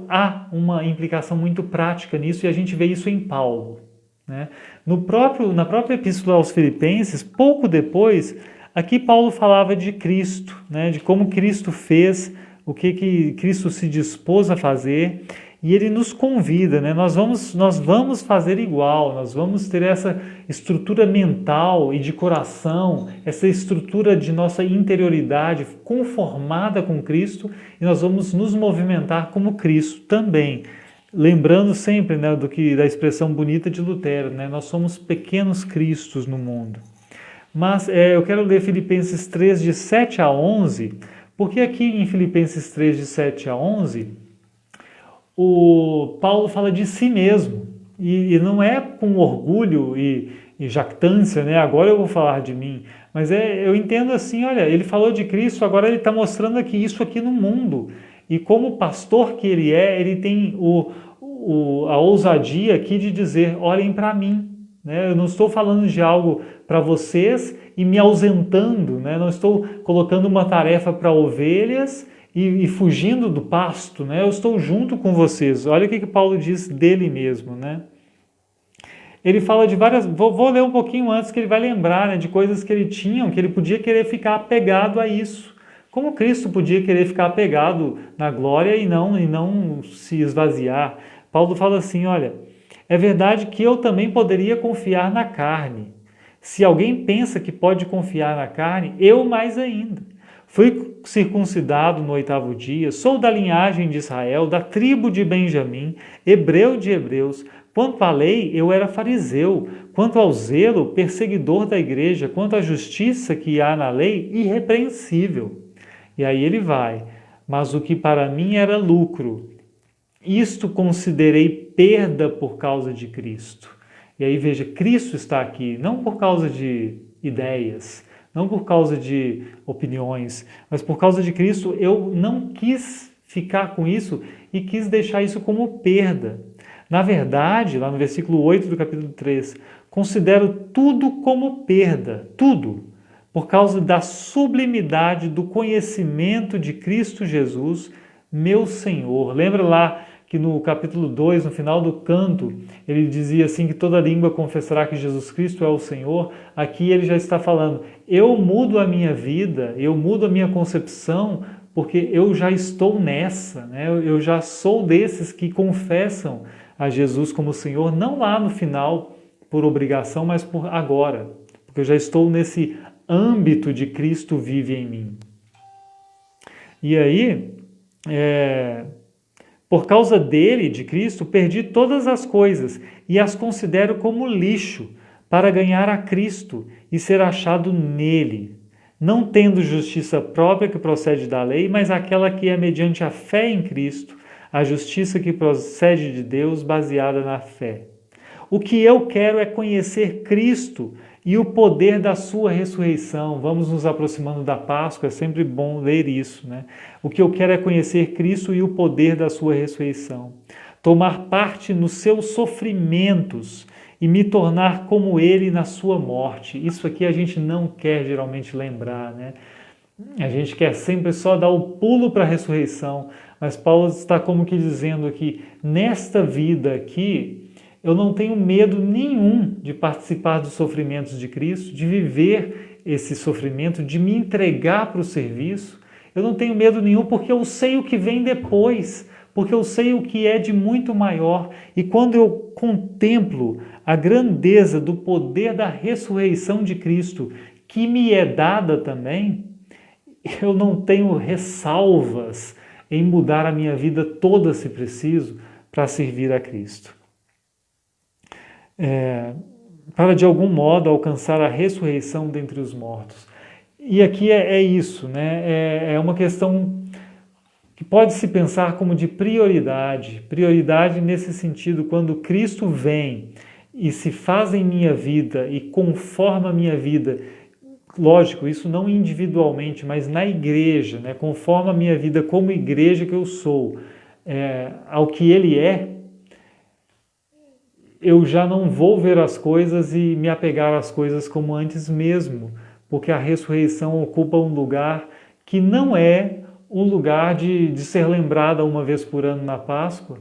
há uma implicação muito prática nisso e a gente vê isso em Paulo, né? Na própria Epístola aos Filipenses, pouco depois, aqui Paulo falava de Cristo, né? De como Cristo fez, o que Cristo se dispôs a fazer, e ele nos convida, né? Nós vamos fazer igual, nós vamos ter essa estrutura mental e de coração, essa estrutura de nossa interioridade conformada com Cristo, e nós vamos nos movimentar como Cristo também. Lembrando sempre, né, da expressão bonita de Lutero, né? Nós somos pequenos cristos no mundo. Mas eu quero ler Filipenses 3, de 7 a 11, porque aqui em Filipenses 3, de 7 a 11, o Paulo fala de si mesmo, e não é com orgulho e jactância, né? Agora eu vou falar de mim, mas eu entendo assim, olha, ele falou de Cristo, agora ele está mostrando aqui isso aqui no mundo, e como pastor que ele tem a ousadia aqui de dizer, olhem para mim, né? Eu não estou falando de algo para vocês e me ausentando, né? Não estou colocando uma tarefa para ovelhas e fugindo do pasto, né? Eu estou junto com vocês. Olha o que Paulo diz dele mesmo, né? Ele fala de várias... Vou ler um pouquinho antes, que ele vai lembrar, né, de coisas que ele tinha, que ele podia querer ficar apegado a isso. Como Cristo podia querer ficar apegado na glória e não se esvaziar. Paulo fala assim, olha, é verdade que eu também poderia confiar na carne. Se alguém pensa que pode confiar na carne, eu mais ainda. Fui circuncidado no 8º dia, sou da linhagem de Israel, da tribo de Benjamim, hebreu de hebreus. Quanto à lei, eu era fariseu. Quanto ao zelo, perseguidor da igreja. Quanto à justiça que há na lei, irrepreensível. E aí ele vai. Mas o que para mim era lucro, isto considerei perda por causa de Cristo. E aí veja, Cristo está aqui, não por causa de ideias, não por causa de opiniões, mas por causa de Cristo. Eu não quis ficar com isso e quis deixar isso como perda. Na verdade, lá no versículo 8 do capítulo 3, considero tudo como perda, tudo, por causa da sublimidade do conhecimento de Cristo Jesus, meu Senhor. Lembra lá que no capítulo 2, no final do canto, ele dizia assim que toda língua confessará que Jesus Cristo é o Senhor. Aqui ele já está falando, eu mudo a minha vida, eu mudo a minha concepção, porque eu já estou nessa, né? Eu já sou desses que confessam a Jesus como Senhor, não lá no final por obrigação, mas por agora, porque eu já estou nesse âmbito de Cristo vive em mim. E aí, por causa dele, de Cristo, perdi todas as coisas e as considero como lixo para ganhar a Cristo e ser achado nele, não tendo justiça própria que procede da lei, mas aquela que é mediante a fé em Cristo, a justiça que procede de Deus baseada na fé. O que eu quero é conhecer Cristo e o poder da sua ressurreição. Vamos nos aproximando da Páscoa, é sempre bom ler isso, né? O que eu quero é conhecer Cristo e o poder da sua ressurreição. Tomar parte nos seus sofrimentos e me tornar como ele na sua morte. Isso aqui a gente não quer geralmente lembrar, né? A gente quer sempre só dar o pulo para a ressurreição, mas Paulo está como que dizendo aqui, nesta vida aqui, eu não tenho medo nenhum de participar dos sofrimentos de Cristo, de viver esse sofrimento, de me entregar para o serviço. Eu não tenho medo nenhum porque eu sei o que vem depois, porque eu sei o que é de muito maior, e quando eu contemplo a grandeza do poder da ressurreição de Cristo, que me é dada também, eu não tenho ressalvas em mudar a minha vida toda, se preciso, para servir a Cristo. Para de algum modo alcançar a ressurreição dentre os mortos. E aqui é isso, né? É uma questão que pode se pensar como de prioridade. Prioridade nesse sentido, quando Cristo vem e se faz em minha vida e conforma a minha vida, lógico, isso não individualmente, mas na igreja, né? Conforma a minha vida como igreja que eu sou, ao que Ele é, eu já não vou ver as coisas e me apegar às coisas como antes mesmo, porque a ressurreição ocupa um lugar que não é um lugar de ser lembrada uma vez por ano na Páscoa,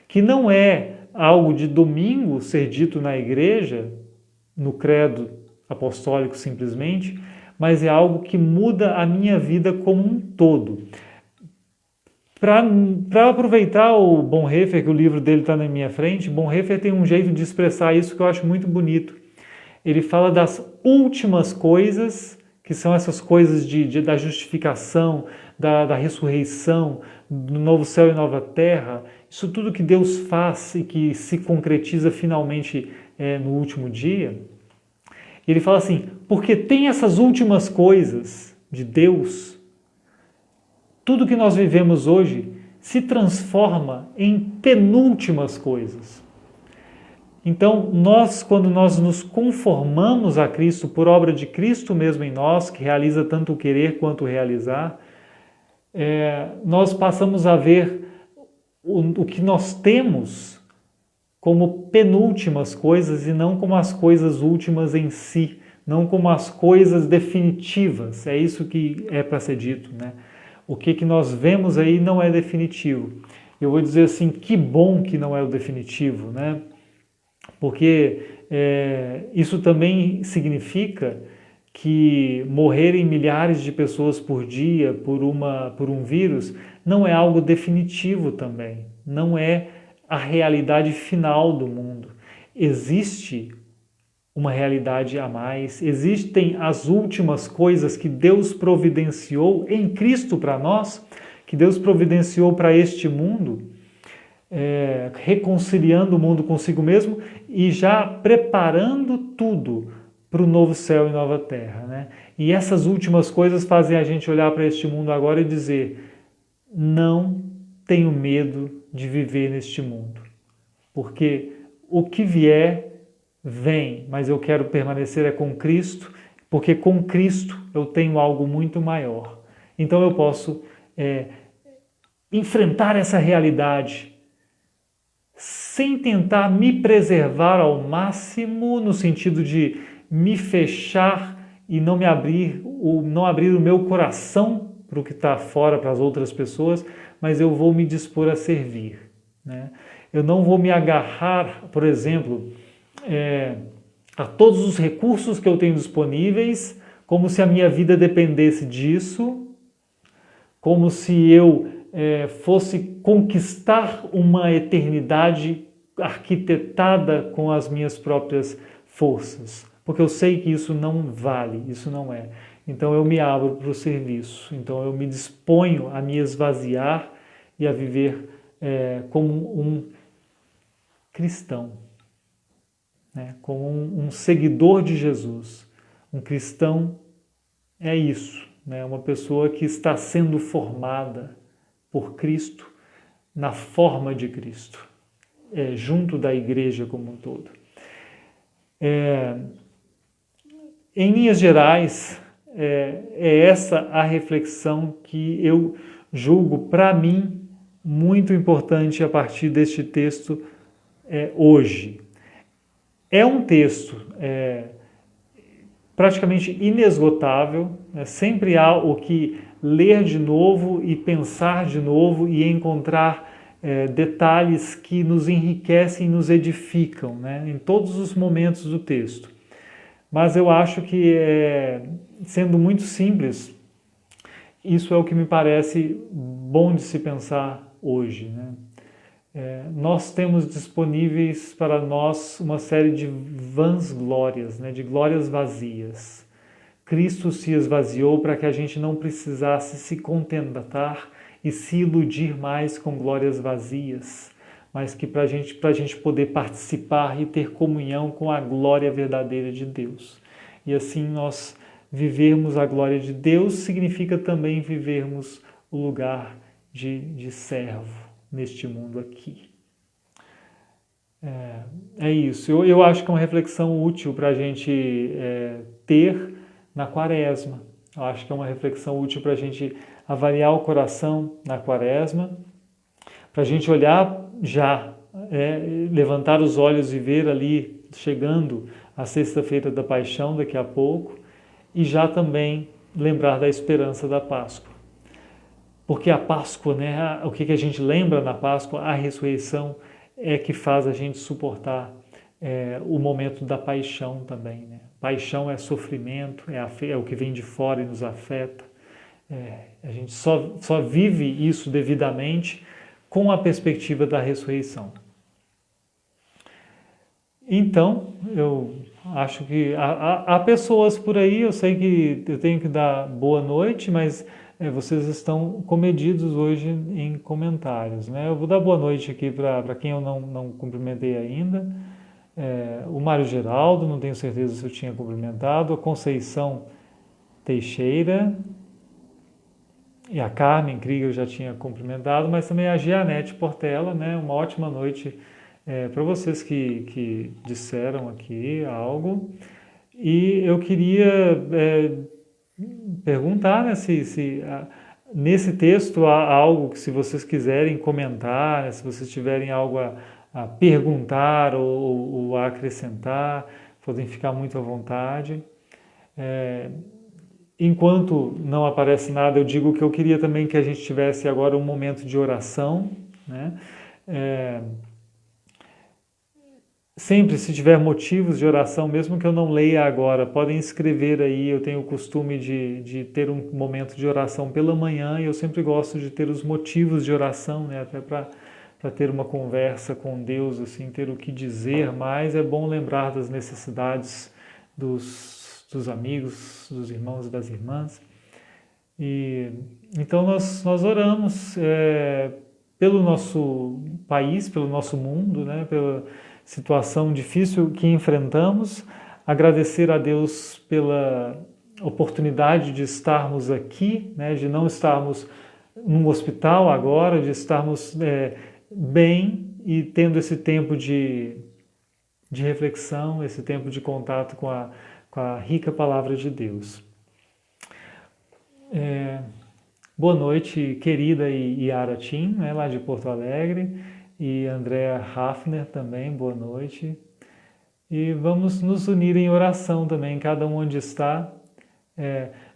que não é algo de domingo ser dito na igreja, no credo apostólico simplesmente, mas é algo que muda a minha vida como um todo. Para aproveitar o Bonhoeffer, que o livro dele está na minha frente, Bonhoeffer tem um jeito de expressar isso que eu acho muito bonito. Ele fala das últimas coisas, que são essas coisas da justificação, da ressurreição, do novo céu e nova terra, isso tudo que Deus faz e que se concretiza finalmente no último dia. Ele fala assim, porque tem essas últimas coisas de Deus, tudo que nós vivemos hoje se transforma em penúltimas coisas. Então, quando nós nos conformamos a Cristo por obra de Cristo mesmo em nós, que realiza tanto o querer quanto o realizar, nós passamos a ver o que nós temos como penúltimas coisas e não como as coisas últimas em si, não como as coisas definitivas. É isso que é para ser dito, né? O que nós vemos aí não é definitivo. Eu vou dizer assim, que bom que não é o definitivo, né? Porque isso também significa que morrerem milhares de pessoas por dia por um vírus não é algo definitivo também, não é a realidade final do mundo. Existe uma realidade a mais, existem as últimas coisas que Deus providenciou em Cristo para nós, que Deus providenciou para este mundo, reconciliando o mundo consigo mesmo e já preparando tudo para o novo céu e nova terra, né? E essas últimas coisas fazem a gente olhar para este mundo agora e dizer, não tenho medo de viver neste mundo, porque o que vier vem, mas eu quero permanecer com Cristo, porque com Cristo eu tenho algo muito maior. Então eu posso enfrentar essa realidade sem tentar me preservar ao máximo, no sentido de me fechar e não abrir o meu coração para o que está fora, para as outras pessoas, mas eu vou me dispor a servir, né? Eu não vou me agarrar, por exemplo, a todos os recursos que eu tenho disponíveis, como se a minha vida dependesse disso, como se eu fosse conquistar uma eternidade arquitetada com as minhas próprias forças, porque eu sei que isso não vale, isso não é. Então eu me abro para o serviço, então eu me disponho a me esvaziar e a viver como um cristão, né? Como um seguidor de Jesus. Um cristão é isso, né? Uma pessoa que está sendo formada por Cristo, na forma de Cristo, junto da igreja como um todo. Em linhas gerais, é essa a reflexão que eu julgo, para mim, muito importante a partir deste texto hoje. É um texto praticamente inesgotável, né? Sempre há o que ler de novo e pensar de novo e encontrar detalhes que nos enriquecem e nos edificam, né? Em todos os momentos do texto. Mas eu acho que, sendo muito simples, isso é o que me parece bom de se pensar hoje, né? Nós temos disponíveis para nós uma série de vãs glórias, né? De glórias vazias. Cristo se esvaziou para que a gente não precisasse se contentar e se iludir mais com glórias vazias, mas que para a gente poder participar e ter comunhão com a glória verdadeira de Deus. E assim nós vivermos a glória de Deus significa também vivermos o lugar de servo neste mundo aqui. É isso. Eu acho que é uma reflexão útil para a gente ter na Quaresma. Eu acho que é uma reflexão útil para a gente avaliar o coração na Quaresma, para a gente olhar já, levantar os olhos e ver ali, chegando a Sexta-feira da Paixão daqui a pouco, e já também lembrar da esperança da Páscoa. Porque a Páscoa, né, o que a gente lembra na Páscoa, a ressurreição, é que faz a gente suportar o momento da paixão também, né? Paixão é sofrimento, é o que vem de fora e nos afeta. A gente só vive isso devidamente com a perspectiva da ressurreição. Então, eu acho que há pessoas por aí, eu sei que eu tenho que dar boa noite, mas vocês estão comedidos hoje em comentários, né? Eu vou dar boa noite aqui para quem eu não cumprimentei ainda. O Mário Geraldo, não tenho certeza se eu tinha cumprimentado, a Conceição Teixeira e a Carmen Krieger eu já tinha cumprimentado, mas também a Gianete Portela, né? Uma ótima noite para vocês que disseram aqui algo. E eu queria perguntar, né, se nesse texto há algo que, se vocês quiserem comentar, né, se vocês tiverem algo a perguntar ou a acrescentar, podem ficar muito à vontade. Enquanto não aparece nada, eu digo que eu queria também que a gente tivesse agora um momento de oração, né? Sempre, se tiver motivos de oração, mesmo que eu não leia agora, podem escrever aí. Eu tenho o costume de ter um momento de oração pela manhã e eu sempre gosto de ter os motivos de oração, né? Até para ter uma conversa com Deus, assim, ter o que dizer, mas é bom lembrar das necessidades dos amigos, dos irmãos e das irmãs. E então nós oramos pelo nosso país, pelo nosso mundo, né? Pela situação difícil que enfrentamos, agradecer a Deus pela oportunidade de estarmos aqui, né, de não estarmos num hospital agora, de estarmos bem e tendo esse tempo de reflexão, esse tempo de contato com a rica palavra de Deus. Boa noite, querida Yara Tim, né, lá de Porto Alegre, e Andréa Hafner também, boa noite. E vamos nos unir em oração também, cada um onde está,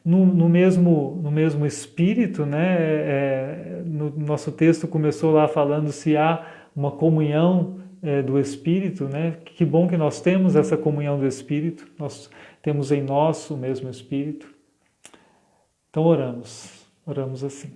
no mesmo espírito, né? No nosso texto começou lá falando se há uma comunhão do Espírito, né? Que bom que nós temos essa comunhão do Espírito, nós temos em nós o mesmo Espírito. Então oramos assim.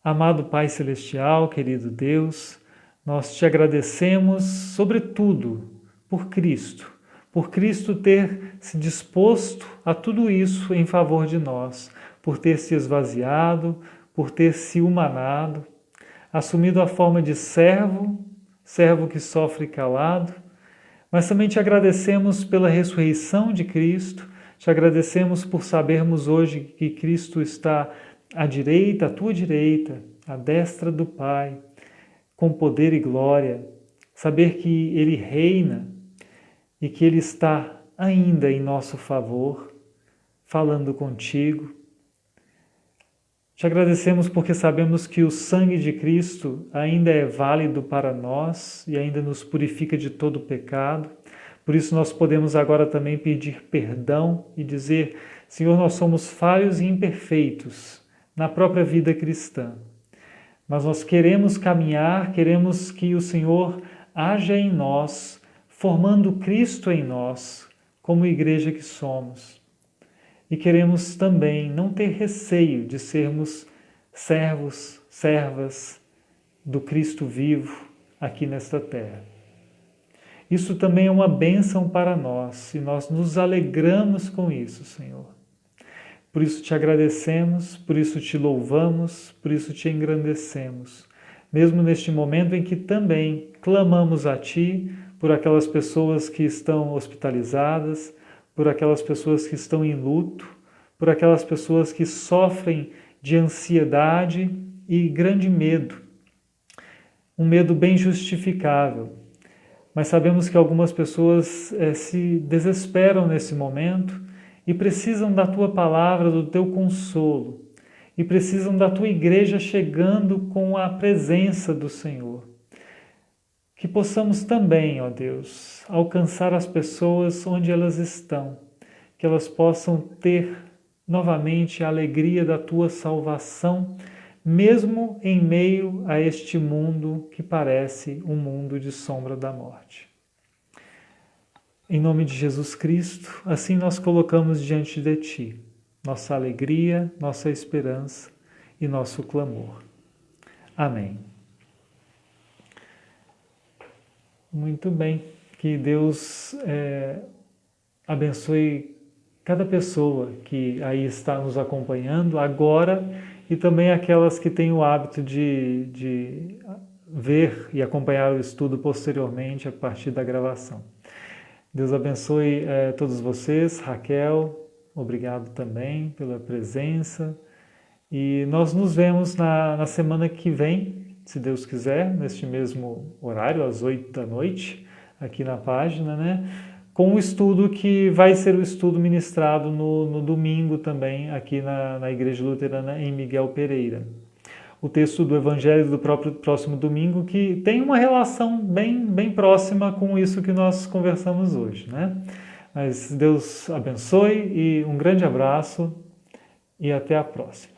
Amado Pai Celestial, querido Deus, nós te agradecemos, sobretudo, por Cristo ter se disposto a tudo isso em favor de nós, por ter se esvaziado, por ter se humanado, assumido a forma de servo que sofre calado, mas também te agradecemos pela ressurreição de Cristo, te agradecemos por sabermos hoje que Cristo está à direita, à tua direita, à destra do Pai, com poder e glória, saber que Ele reina e que Ele está ainda em nosso favor, falando contigo. Te agradecemos porque sabemos que o sangue de Cristo ainda é válido para nós e ainda nos purifica de todo pecado. Por isso nós podemos agora também pedir perdão e dizer: Senhor, nós somos falhos e imperfeitos na própria vida cristã. Mas nós queremos caminhar, queremos que o Senhor haja em nós, formando Cristo em nós, como igreja que somos. E queremos também não ter receio de sermos servos servas do Cristo vivo aqui nesta terra. Isso também é uma bênção para nós e nós nos alegramos com isso, Senhor. Por isso te agradecemos, por isso te louvamos, por isso te engrandecemos, mesmo neste momento em que também clamamos a Ti por aquelas pessoas que estão hospitalizadas, por aquelas pessoas que estão em luto, por aquelas pessoas que sofrem de ansiedade e grande medo, um medo bem justificável. Mas sabemos que algumas pessoas se desesperam nesse momento e precisam da Tua palavra, do Teu consolo, e precisam da Tua igreja chegando com a presença do Senhor. Que possamos também, ó Deus, alcançar as pessoas onde elas estão, que elas possam ter novamente a alegria da Tua salvação, mesmo em meio a este mundo que parece um mundo de sombra da morte. Em nome de Jesus Cristo, assim nós colocamos diante de Ti nossa alegria, nossa esperança e nosso clamor. Amém. Muito bem, que Deus abençoe cada pessoa que aí está nos acompanhando agora e também aquelas que têm o hábito de ver e acompanhar o estudo posteriormente a partir da gravação. Deus abençoe todos vocês. Raquel, obrigado também pela presença. E nós nos vemos na semana que vem, se Deus quiser, neste mesmo horário, às 8 da noite, aqui na página, né? Com o estudo que vai ser o estudo ministrado no domingo também, aqui na Igreja Luterana em Miguel Pereira. O texto do Evangelho do próximo domingo, que tem uma relação bem próxima com isso que nós conversamos hoje, né? Mas Deus abençoe e um grande abraço e até a próxima.